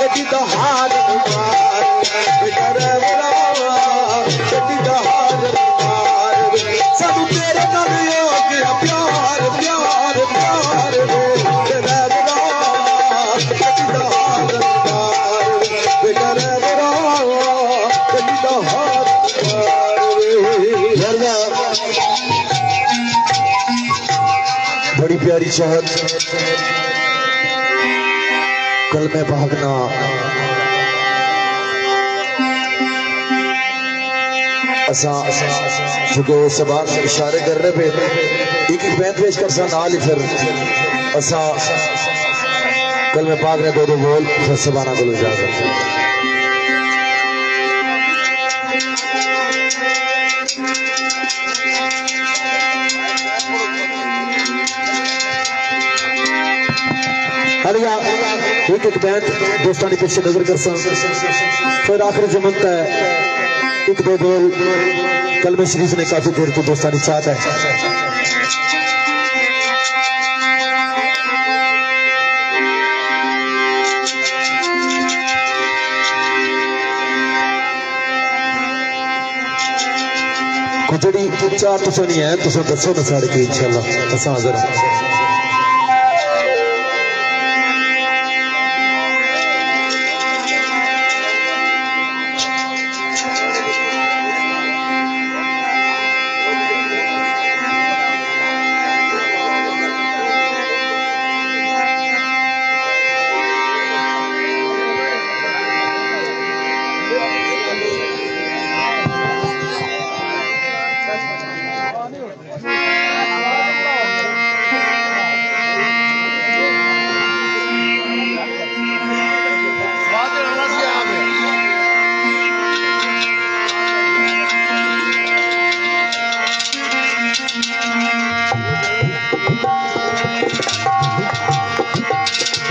गड्डी दा हारन मार डरवा गड्डी दा हारन मार सब तेरे नाल हो गया प्यार प्यार प्यार डरावरा गड्डी दा हारन मार डरावरा गड्डी दा हारन मार। बड़ी प्यारी चाहत कल में भागना जो सबान से इशारे कर रहे पे एक एक बैत पेश कर सा नाल ही फिर असा कल में पाक ने दो बोल फिर सबाना को इजाजत। एक एक बैंड दोस्तानी पीछे नजर कर फिर आखिर जो मनता है एक दो बोल कलमे शरीफ ने काफी देर को दोस्तानी चाहता है। कुछ चार तुसा नहीं है तुसा दसो ना साढ़े की इंशाल्लाह असा हाजिर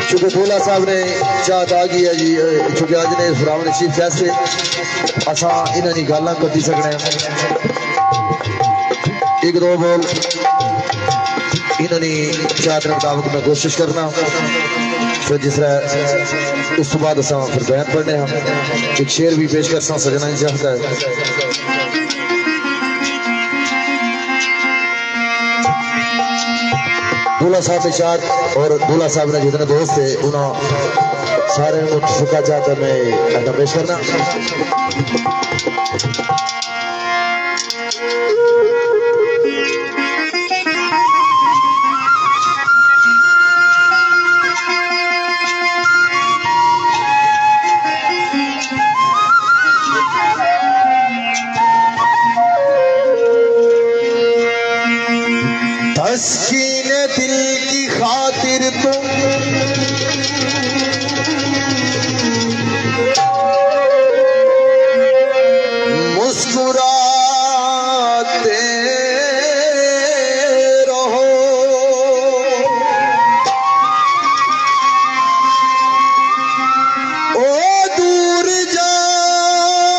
चूंकि भोला साहब ने चाहत आ गई है जी चूंकि अज ने फराम नशीब फैसले असा इन्होंने गल्लां करी सकने एक दो बोल इन्होंने चाहत के मुताबिक मैं कोशिश करना फिर जिस तरह उस बाद असा फिर बयान पढ़ने हम एक शेर भी पेश कर सजना चाहता है। दूल्हा साहब ने चार और दूल्हा साहब ने जितने दोस्त थे उन्होंने सारे शुक्र चाहता मैं पेश करना तस्कीने दिल की खातिर तुम मुस्कुराते रहो ओ दूर जाने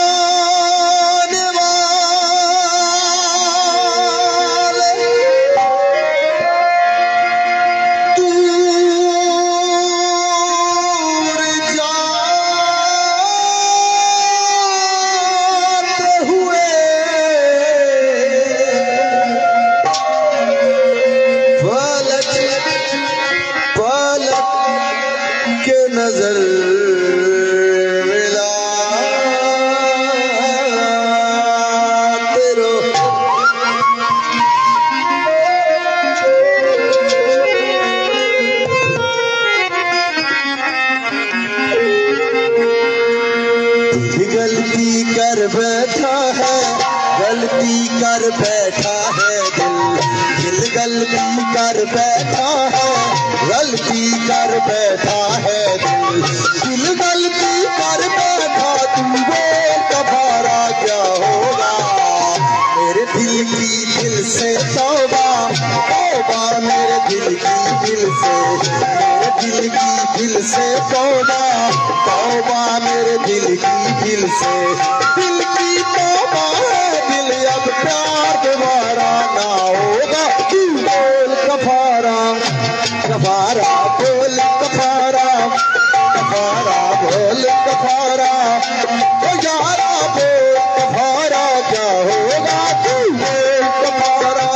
नजर गलती कर बैठा है गलती कर बैठा है दिल गलती कर बैठा है गलती कर बैठा है दिल गलती कर बैठा तुम बोल कफारा क्या होगा मेरे दिल की दिल से तौबा तौबा मेरे दिल की दिल से मेरे दिल की दिल से तौबा तौबा मेरे दिल की दिल से दिल की तौबा है दिल अब प्यार दोबारा ना होगा तू बोल कफारा कफारा बोल कफारा कफारा बोल कफारा ओ यारा बोल कफारा क्या होगा तू बोल कफारा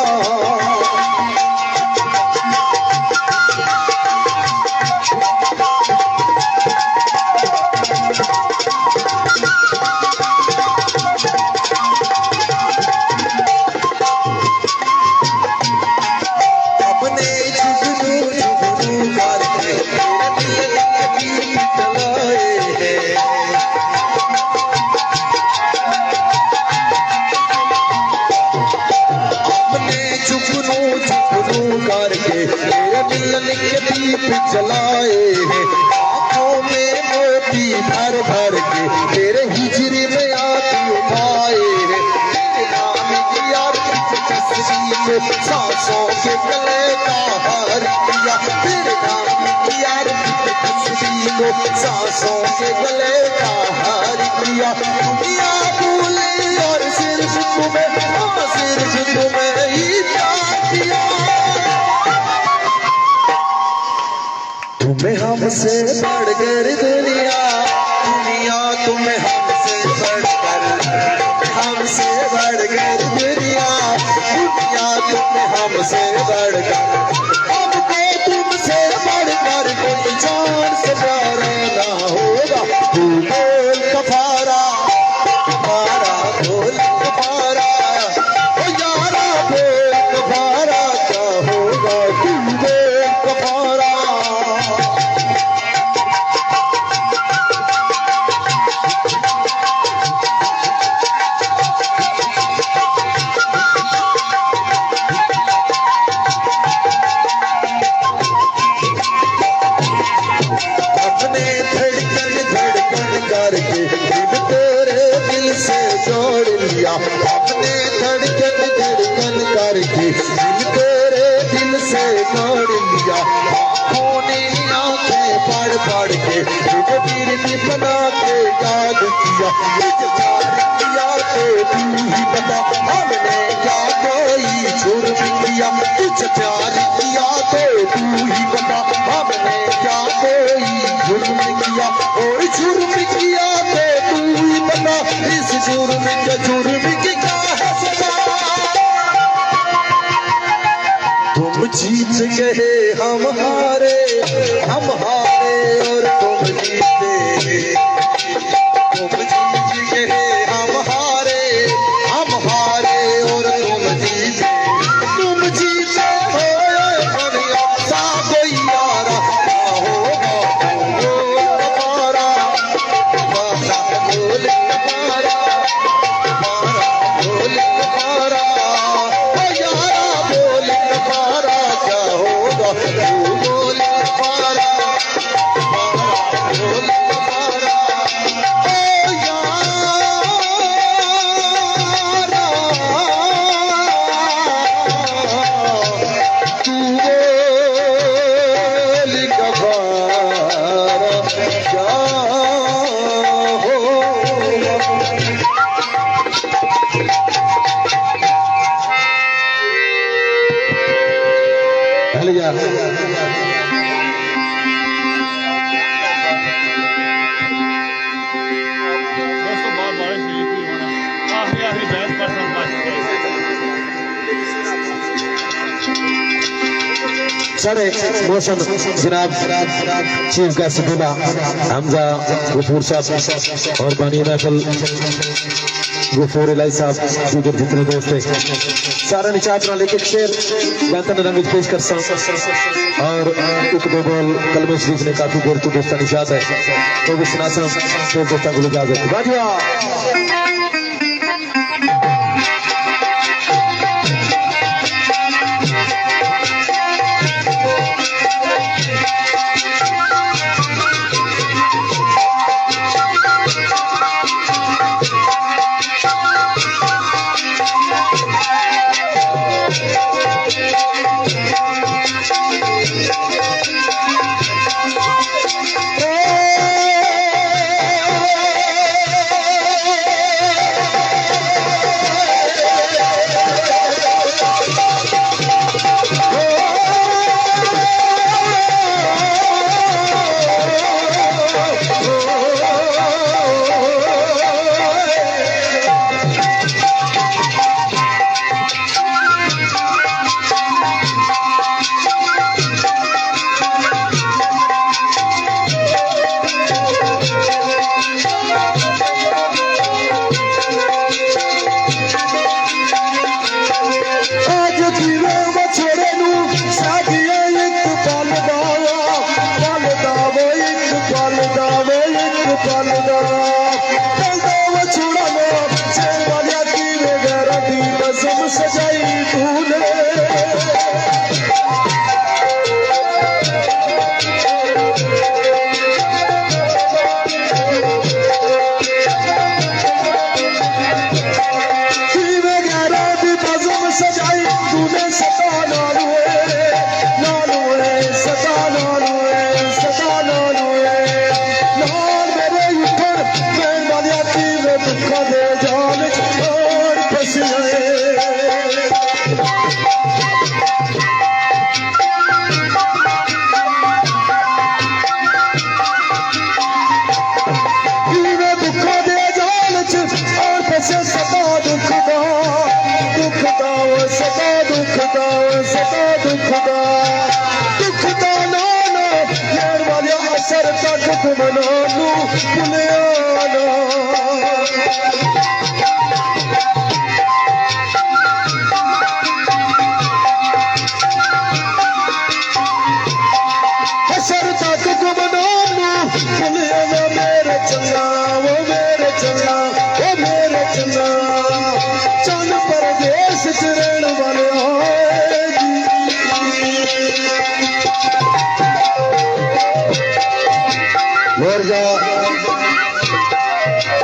करके मेरे मिलन के दीप जलाए हैं हिजरी में आती उठाए तेरे नाम की यार तस्वीर सांसों के गले का हार किया तेरे नाम की यार तस्वीर सांसों के गले का हार किया दुनिया भूले और सिर्फ तुम्हें ही प्यार किया तुम्हें हमसे बढ़कर दुनिया तुम्हें हमसे बढ़कर दुनिया तुम्हें हमसे बढ़कर हमको तुमसे बढ़कर कोई जान से प्यारा ना होगा तू बोल कफारा कफारा बोल कफारा ओ यारा बोल कफारा क्या होगा तू बोल कफारा अपने धड़कन करके दिल तेरे दिल से जोड़ लिया आँखों ने आंखें पढ़ के तुझे गिरनी बना के याद किया तुझे प्यार किया तो तू ही बता हमने क्या कोई जुर्म किया तुझे प्यार किया तो तू ही बता हमने क्या कोई जुर्म किया कोई जुर्म किया तो तू ही बता इस जुर्म की क्या है सजा तुम जीत गए हम हारे और तुम जीते तुम जीत गए हम हारे और तुम जीते तुम जीते हो दुनिया सा कोई यारा क्या होगा बोल कफारा बोल कफारा बोल कफारा ओ यारा बोल कफारा क्या होगा तू बोल कफारा बोल कफारा ओ यारा तू बोल कफारा क्या होगा दोस्तों बहुत बारिश हुई थी आखिरी बैच परसेंट सारे मौसम जनाब चीफ का सदुल्ला हमजा गफूर साहब और बानी महफिल गफूर इलाई साहब दीगर जितने दोस्त हैं सारा निचातना लेके शेर बेहतर रंग पेश कर सकता और एक दो बॉल कलमे शरीफ ने काफी देर तो दोस्ता निशात है तो भी सुनासम शेर दोस्ता को इजाजत बाजवा दुखों दे जाल च और फस गए सदा दुखदा दुखदा सदा दुखदा सदा दुखदा दुखदा नाना लेण वाले असर तक घुमना नू भुलिया ना असर तक घुमना नू भुलिया ना मेरे चंगा वो मेरे चंगा चल परदेस च रहने वाले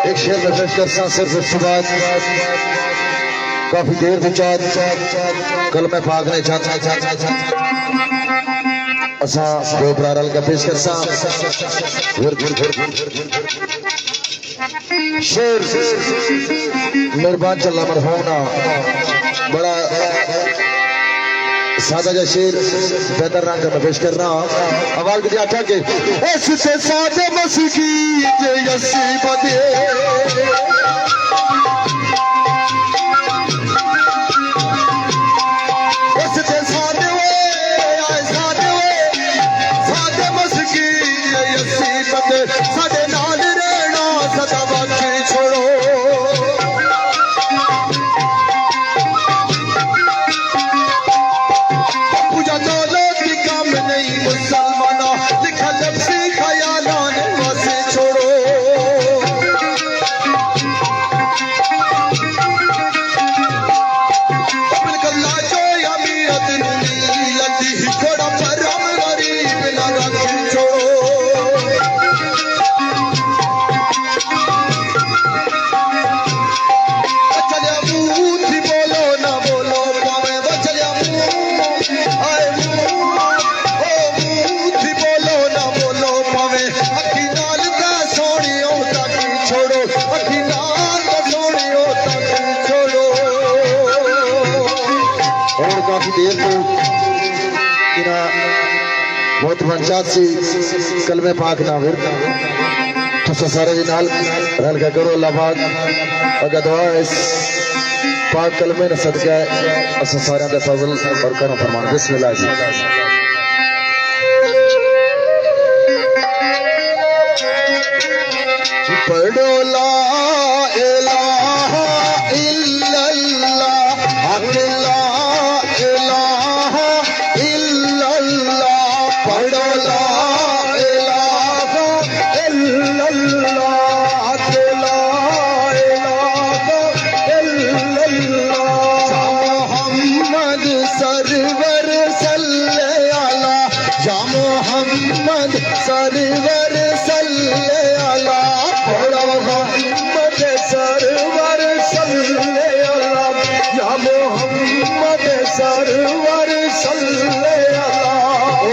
एक शेर में पेश कर सिर्फ उसके बाद काफी देर बाद कल मैं पाक ने असा डोबरा रल का पेश कर शेर मेहरबान चलना मरहूना बड़ा सादा जा शेर बेहतर रंग का पेश करना आवाज की आख्या के ऐसे सादे मसीकी जे यसी बदे ऐसे सादे मसीकी जे यसी बदे सादे नाल रहना सदा बाकी छोड़ो मुसलमाना लिखा लफ्ज़ी ख्यालान वसे छोड़ो बिल्कुल जो अमीरत लगी थोड़ा परम गरीब ना रखी छोड़ो चलिया मुँह थी बोलो ना बोलो पावे चलिया मुँह आए काफी देर को बहुत वंशात से कलमे पाक ना फिर तो सारे जी नाल रल का करो अल्लाह पाक अगर दुआ इस पाक कलमे ने सदका अस सारे दे फजल और करम फरमान बिस्मिल्लाह जी पढ़ो ला इलाहा इल्लल्लाह अल्लाह सरवर सल्ले अला पढ़ो मोहम्मद सरवर सल्ले अला या मोहम्मद सरवर सल्ले अला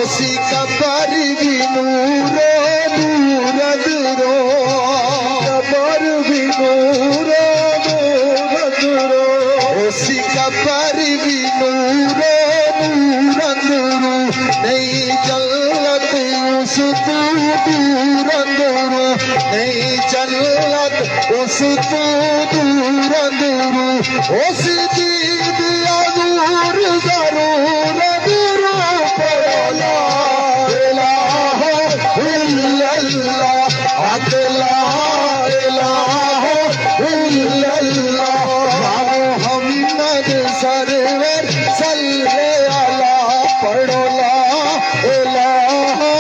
उसी का पर भी नूरो नूरद रो कबर भी नूरो नूरद रो उसी का पर भी नूरो नूरद रो नहीं जल्लत उस तू दूर अंदरू नहीं जन्नत उस तू दूर अंदरू उस दीद अजूर जरूर अंदरू ला इलाहा इल्लल्लाह ला इलाहा इल्लल्लाह मोहम्मद सरवर सल्ले अला पढ़ो ला इलाहा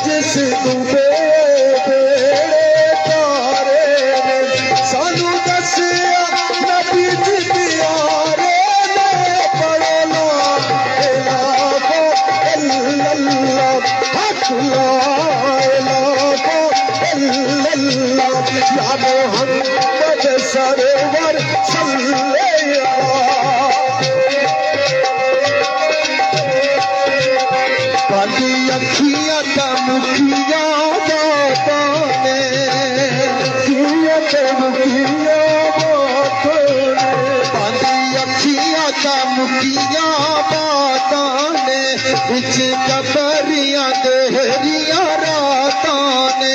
जिस डूबे बेड़े तारे ने सानू दसिया नबी जी प्यारे ने पढ़ो ला इलाहा इल्लल्लाह हक अल्लाह इलाहा इल्लल्लाह या मोहम्मद सरवर काली अखियां दा मुखिया बाबा ने किया ते मुखिया बाबा ने काली अखियां दा मुखिया बाबा ने बिच कबरियां देहरियां रातां ने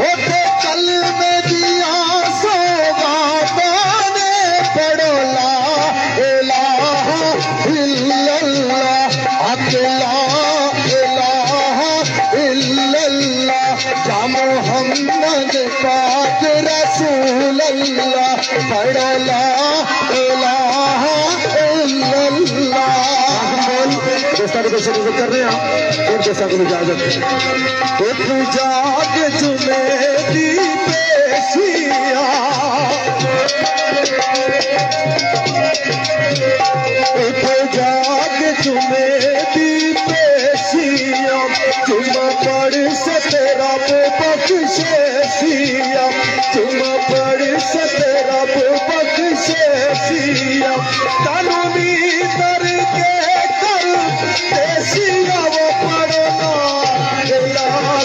ओते कलमे दिया सो बाबा ने पढ़ो ला इलाहा इल्लल्लाह अल्लाह या मोहम्मद पाक रसूल अल्लाह पढ़ो ला इलाहा इल्लल्लाह। दोस्तां को शुरू कर रहे हैं और दोस्तां को इजाजत उठ जाग जुमे दी पेशिया उठ जाग जुमे दी पेशिया तुम पढ़ सतेरा बख्शे सिया तुम पढ़ सतेरा बख्शे सिया कानूनी दर के कर देसिया वो पढ़ना इलाहा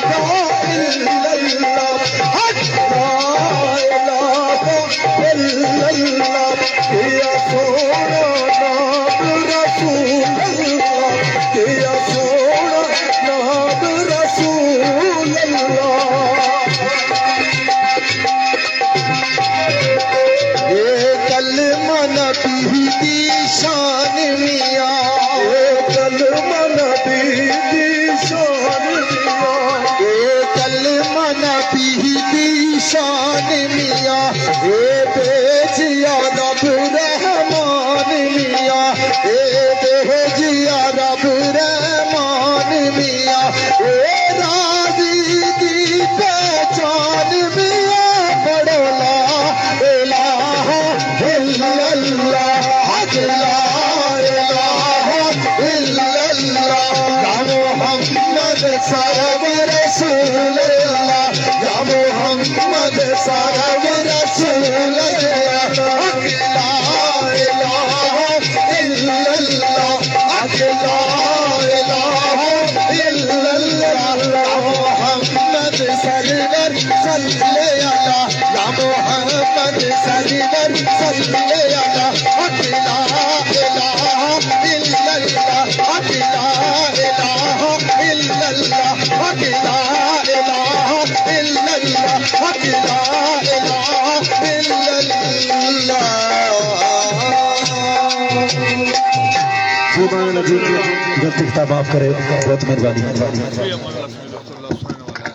इल्लल्लाह इलाहा इल्लल्लाह या सोना नाम रसूल अल्लाह या सोना नाम रसूल ये कलमा नबी दी शान मिया ये कलमा नबी दी शान मिया ये कलमा नबी दी शान मिया ये बेजिया रब रहमान मिया ये बेजिया रब रहमान मिया ये राजी दी पहचान मिया पढ़ो ला इलाहा इल्लल्लाह ला इलाहा इल्लल्लाह या मोहम्मद सरवर रसूल अल्लाह या मोहम्मद सरवर रसूल अल्लाह ला इलाहा इल्लल्लाह ला इलाहा इल्लल्लाह मोहम्मद सरवर सल्ले अला या मोहम्मद सरवर सल्ले अला ला इलाहा इल्लल्लाह ला इलाहा इल्लल्लाह ला इलाहा इल्लल्लाह ला इलाहा इल्लल्लाह। गलती माफ करे, बहुत मेहरबानी। शुक्रिया अल्लाह सुब्हानहू व तआला।